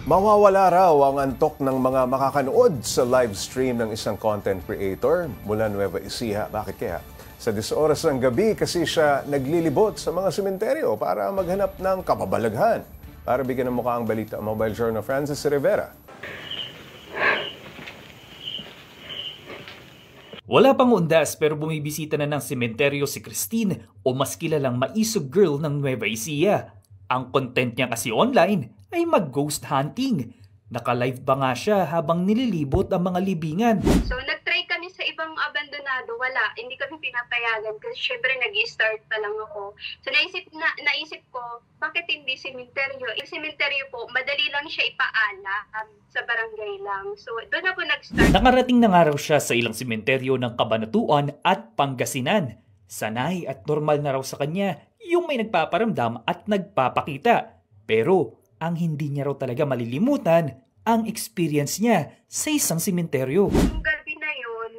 Mawawala raw ang antok ng mga makakanood sa live stream ng isang content creator mula Nueva Ecija. Bakit kaya? Sa 10 oras ng gabi kasi siya naglilibot sa mga sementeryo para maghanap ng kababalaghan. Para bigyan ng mukha ang balita, Mobile Journal Francis Rivera. Wala pang undas pero bumibisita na ng sementeryo si Christine o mas kilalang maisog girl ng Nueva Ecija. Ang content niya kasi online ay mag-ghost hunting. Naka-live ba nga siya habang nililibot ang mga libingan? So, nag-try kami sa ibang abandonado. Wala. Hindi kami pinapayagan kasi syempre nag-i-start pa lang ako. So, naisip ko, bakit hindi sementeryo? Yung sementeryo po, madali lang siya ipaalam sa barangay lang. So, doon ako nag-start. Nakarating na nga raw siya sa ilang sementeryo ng Cabanatuan at Pangasinan. Sanay at normal na raw sa kanya yung may nagpaparamdam at nagpapakita. Pero ang hindi niya raw talaga malilimutan ang experience niya sa isang sementeryo. Yung gabi na yun,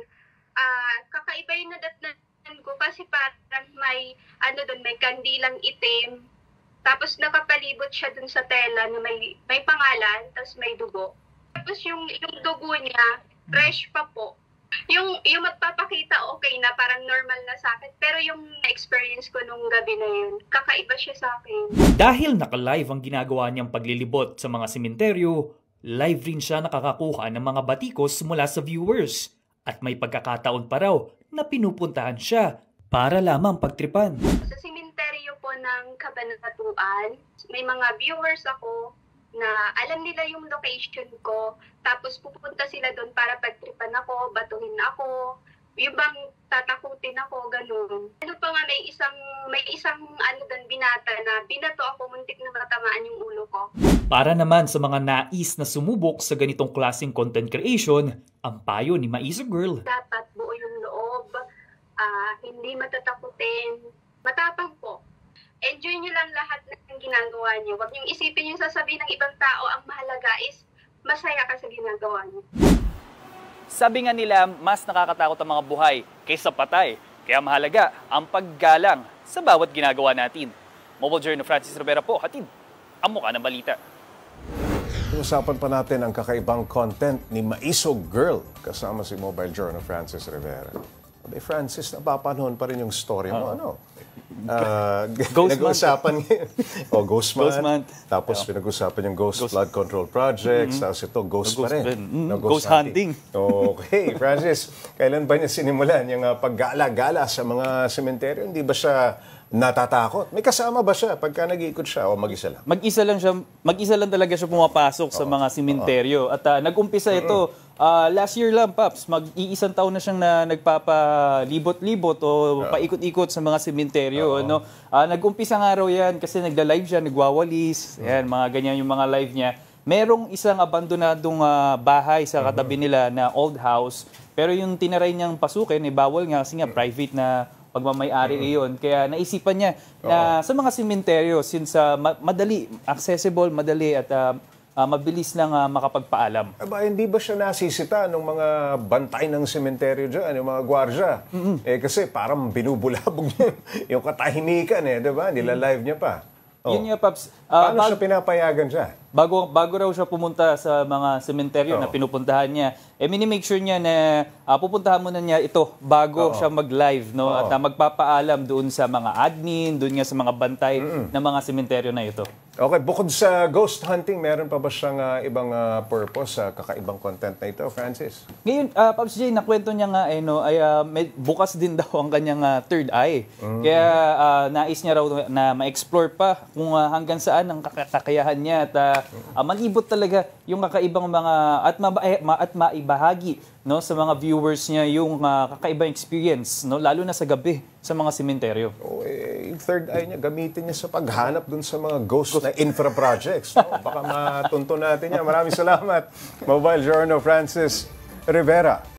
kakaiba yung nadatnan ko kasi parang may, may kandilang itim. Tapos nakapalibot siya dun sa tela na may pangalan, tapos may dugo. Tapos yung dugo niya, fresh pa po. Yung magpapakita, okay na, parang normal na sa akin. Pero yung experience ko nung gabi na yun, kakaiba siya sa akin. Dahil naka-live ang ginagawa niyang paglilibot sa mga sementeryo, live rin siya nakakakuha ng mga batikos mula sa viewers. At may pagkakataon pa raw na pinupuntahan siya para lamang pagtripan. Sa sementeryo po ng Cabanatuan, may mga viewers ako na alam nila yung location ko, tapos pupunta sila doon para pagtripan ako, batuhin ako, yung bang tatakutin ako, ganun. Ano pa nga, may isang doon binata na binato ako, muntik na matamaan yung ulo ko. Para naman sa mga nais na sumubok sa ganitong klaseng content creation, ang payo ni Maisog Girl. Dapat buo yung loob, hindi matatakutin, matapang po. Enjoy nyo lang lahat ng ginagawa nyo. Huwag niyong isipin yung sasabihin ng ibang tao. Ang mahalaga is masaya ka sa ginagawa nyo. Sabi nga nila, mas nakakatakot ang mga buhay kaysa patay. Kaya mahalaga ang paggalang sa bawat ginagawa natin. Mobile Journal Francis Rivera po, hatid ang mukha ng balita. Usapan pa natin ang kakaibang content ni Maisog Girl kasama si Mobile Journal Francis Rivera. Sabi, Francis, napapanahon pa rin yung story mo, Nag-uusapan Ghost Month. Tapos pinag-usapan yung Ghost Flood Control Projects. Tapos ito, Ghost pa rin. Ghost hunting. Okay, Francis, kailan ba niya sinimulan yung paggala-gala sa mga sementeryo? Hindi ba siya natatakot? May kasama ba siya pagka nag-iikot siya o mag-isa lang? Mag-isa lang siya, mag-isa lang talaga siya pumapasok sa mga sementeryo. At nag-umpisa ito last year lang, Paps. Mag-iisang taon na siyang nagpapalibot-libot o paikot-ikot sa mga sementeryo. Nag-umpisa nga raw yan kasi nagla-live siya, nagwawalis. Yan, mga ganyan yung mga live niya. Merong isang abandonadong bahay sa katabi nila na old house. Pero yung tinaray niyang pasukin, bawal nga kasi nga private na pagmamay-ari iyon. Kaya naisipan niya na sa mga sementeryo, since madali, accessible, madali at mabilis lang makapagpaalam. Aba, hindi ba siya nasisita ng mga bantay ng sementeryo dyan, yung mga gwardya? Kasi parang binubulabog niya yung katahimikan, diba? Nila-live niya pa. Yun nga, Paps. Paano siya pinapayagan siya? Bago raw siya pumunta sa mga sementeryo na pinupuntahan niya, minimake sure niya na pupuntahan muna niya ito bago siya mag-live, at magpapaalam doon sa mga admin, doon nga sa mga bantay ng mga sementeryo na ito. Okay, bukod sa ghost hunting, meron pa ba siyang ibang purpose sa kakaibang content na ito, Francis? Ngayon, Pops J, nakwento niya nga, bukas din daw ang kanyang third eye. Kaya nais niya raw na ma-explore pa kung hanggang saan ang kakayahan niya at manibot talaga yung kakaibang mga at maibahagi sa mga viewers niya yung kakaibang experience, lalo na sa gabi sa mga sementeryo. Yung third eye niya, gamitin niya sa paghanap dun sa mga ghost na infra projects. Baka matunto natin yan. Maraming salamat, Mobile Journal Francis Rivera.